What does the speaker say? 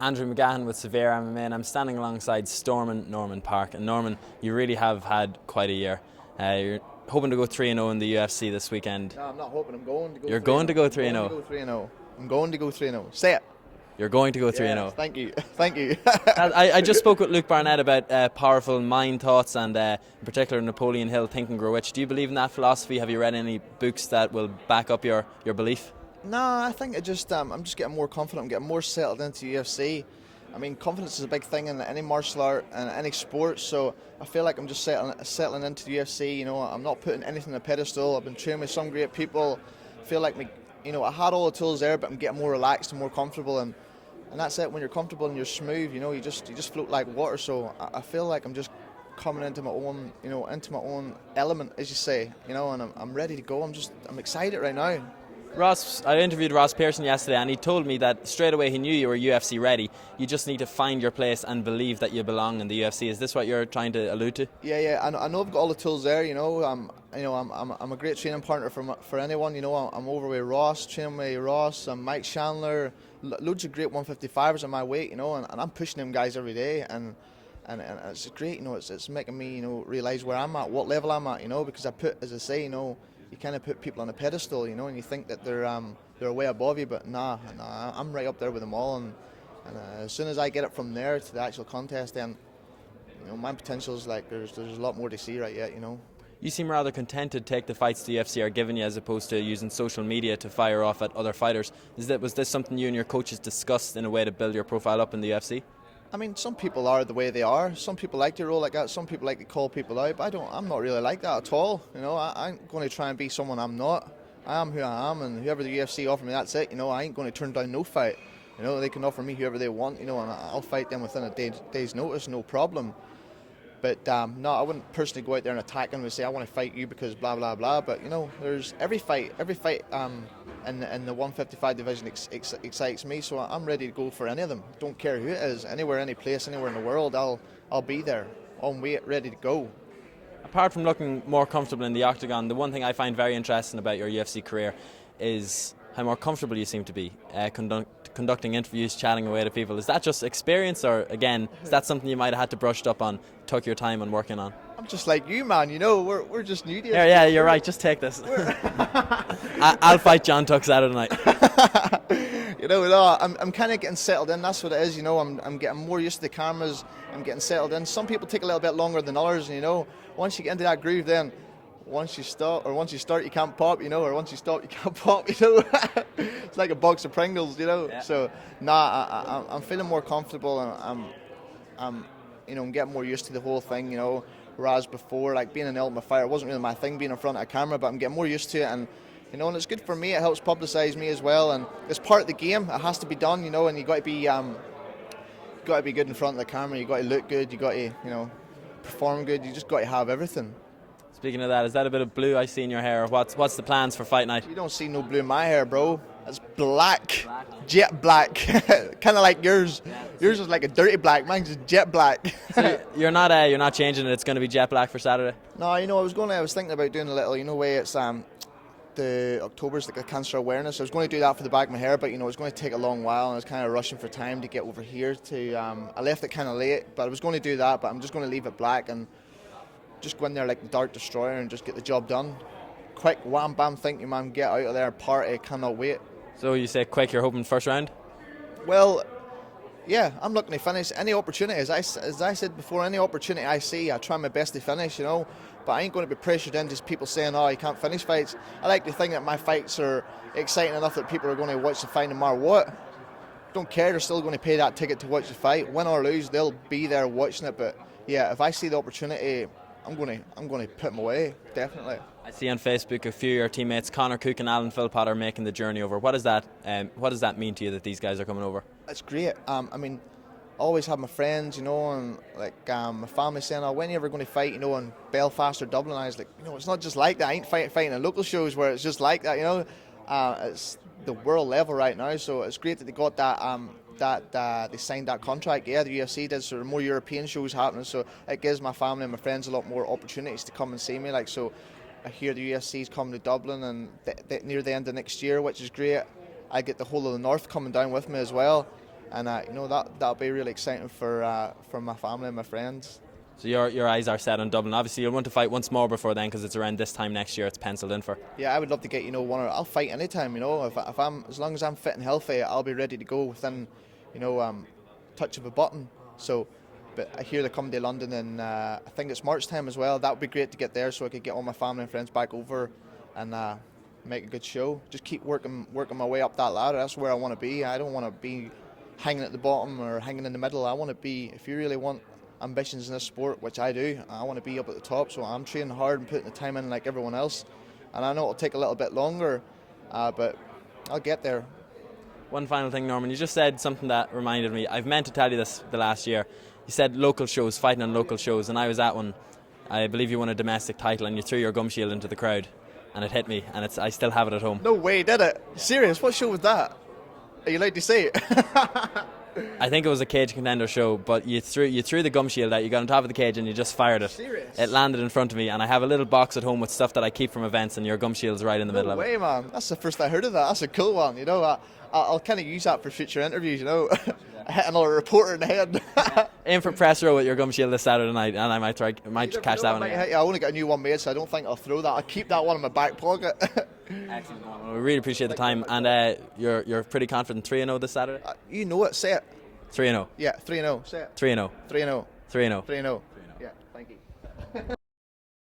Andrew McGahan with SevereMMA, and I'm standing alongside Storman Norman Parke. And Norman, you really have had quite a year. You're hoping to go 3-0 in the UFC this weekend. No, I'm not hoping. I'm going to go. You're going to go 3-0. I'm going to go 3-0. Say it. You're going to go 3-0. Yes, thank you. Thank you. I just spoke with Luke Barnett about powerful mind thoughts and in particular Napoleon Hill, Think and Grow Rich. Do you believe in that philosophy? Have you read any books that will back up your belief? No, I think I'm just getting more confident. I'm getting more settled into UFC. I mean, confidence is a big thing in any martial art and any sport, so I feel like I'm just settling into the UFC. You know, I'm not putting anything on a pedestal. I've been training with some great people. I feel like I had all the tools there, but I'm getting more relaxed and more comfortable, and that's it. When you're comfortable and you're smooth, you just float like water. So I feel like I'm just coming into my own element, as you say, and I'm ready to go. I'm excited right now. I interviewed Ross Pearson yesterday, and he told me that straight away he knew you were UFC ready. You just need to find your place and believe that you belong in the UFC. Is this what you're trying to allude to? Yeah. I know I've got all the tools there. I'm a great training partner for anyone. I'm over with Ross, training with Ross, Mike Chandler, loads of great 155ers on my weight. And I'm pushing them guys every day, and it's great. It's making me realise where I'm at, what level I'm at. Because you kind of put people on a pedestal, and you think that they're way above you, but nah, I'm right up there with them all, and as soon as I get it from there to the actual contest, then my potential is like there's a lot more to see right yet. You seem rather content to take the fights the UFC are giving you as opposed to using social media to fire off at other fighters. Was this something you and your coaches discussed in a way to build your profile up in the UFC? I mean, some people are the way they are. Some people like to roll like that. Some people like to call people out. But I'm not really like that at all. I ain't going to try and be someone I'm not. I am who I am, and whoever the UFC offer me, that's it. I ain't going to turn down no fight. They can offer me whoever they want. And I'll fight them within a day's notice, no problem. But no, I wouldn't personally go out there and attack them and say I want to fight you because blah blah blah. But there's every fight in the 155 division excites me, so I'm ready to go for any of them. Don't care who it is, anywhere, any place, anywhere in the world. I'll be there, on weight, ready to go. Apart from looking more comfortable in the octagon, the one thing I find very interesting about your UFC career is how more comfortable you seem to be conducting interviews, chatting away to people. Is that just experience, or again, is that something you might have had to brush up on, took your time on working on? I'm just like you, man. We're just new to it. Yeah, you're right. Just take this. I'll fight John Tux out of the night. I'm kind of getting settled in. That's what it is. I'm getting more used to the cameras. I'm getting settled in. Some people take a little bit longer than others. Once you get into that groove, then once you start, you can't pop. Or once you stop, you can't pop. It's like a box of Pringles. Yeah. So I'm feeling more comfortable, and I'm getting more used to the whole thing. Whereas before, like being an Ultimate Fighter wasn't really my thing, being in front of a camera, but I'm getting more used to it, and and it's good for me. It helps publicise me as well, and it's part of the game. It has to be done, and you got to be good in front of the camera. You got to look good. You got to perform good. You just got to have everything. Speaking of that, is that a bit of blue I see in your hair? What's the plans for fight night? You don't see no blue in my hair, bro. It's black. Jet black. Kind of like yours. Yours is like a dirty black. Mine's just jet black. So you're not changing it. It's going to be jet black for Saturday. No, I was thinking about doing a little. Way it's the October's like a cancer awareness. I was going to do that for the back of my hair, but it's going to take a long while, and I was kind of rushing for time to get over here. I left it kind of late, but I was going to do that. But I'm just going to leave it black and just go in there like the Dark Destroyer and just get the job done. Quick, wham bam, thank you, man. Get out of there, party, cannot wait. So you say quick, you're hoping first round? Well, yeah, I'm looking to finish any opportunity. As I said before, any opportunity I see, I try my best to finish, But I ain't going to be pressured into people saying, oh, you can't finish fights. I like to think that my fights are exciting enough that people are going to watch the fight no matter what. Don't care, they're still going to pay that ticket to watch the fight. Win or lose, they'll be there watching it. But yeah, if I see the opportunity, I'm going to put them away, definitely. I see on Facebook a few of your teammates, Connor Cook and Alan Philpott, are making the journey over. What does that mean to you that these guys are coming over? It's great. I always have my friends, and like my family saying, "Oh, when are you ever going to fight?" in Belfast or Dublin. I was like, it's not just like that. I ain't fighting at local shows where it's just like that. It's the world level right now. So it's great that they got that. They signed that contract. Yeah, the UFC did. So there are more European shows happening. So it gives my family and my friends a lot more opportunities to come and see me. So I hear the UFC's coming to Dublin and near the end of next year, which is great. I get the whole of the North coming down with me as well. and that'll be really exciting for my family and my friends. So your eyes are set on Dublin. Obviously, you'll want to fight once more before then, because it's around this time next year it's penciled in for. Yeah, I would love to get I'll fight anytime. If I'm, as long as I'm fit and healthy, I'll be ready to go within touch of a button. So, but I hear they're coming to London, and I think it's March time as well. That would be great to get there, so I could get all my family and friends back over and make a good show. Just keep working my way up that ladder. That's where I want to be. I don't want to be hanging at the bottom or hanging in the middle. I want to be, if you really want ambitions in this sport, which I do, I want to be up at the top. So I'm training hard and putting the time in like everyone else. And I know it'll take a little bit longer, but I'll get there. One final thing, Norman. You just said something that reminded me. I've meant to tell you this the last year. You said local shows, fighting on local shows, and I was at one. I believe you won a domestic title, and you threw your gum shield into the crowd, and it hit me, and I still have it at home. No way, did it? Serious? What show was that? Are you allowed to say it? I think it was a Cage Contender show, but you threw the gum shield out, you got on top of the cage and you just fired it. Serious? It landed in front of me, and I have a little box at home with stuff that I keep from events, and your gum shield's right in the middle of it. No way, man. That's the first I heard of that. That's a cool one. I'll kind of use that for future interviews, I hit another reporter in the head. Aim for press row with your gum shield this Saturday night, and I might catch that one again. I only got a new one made, so I don't think I'll throw that. I'll keep that one in my back pocket. Excellent. Well, we really appreciate the time, and you're pretty confident 3-0 this Saturday? You know it, say it. 3-0. Yeah, 3-0, say it. 3-0. 3-0. 3-0. 3-0. Yeah, thank you.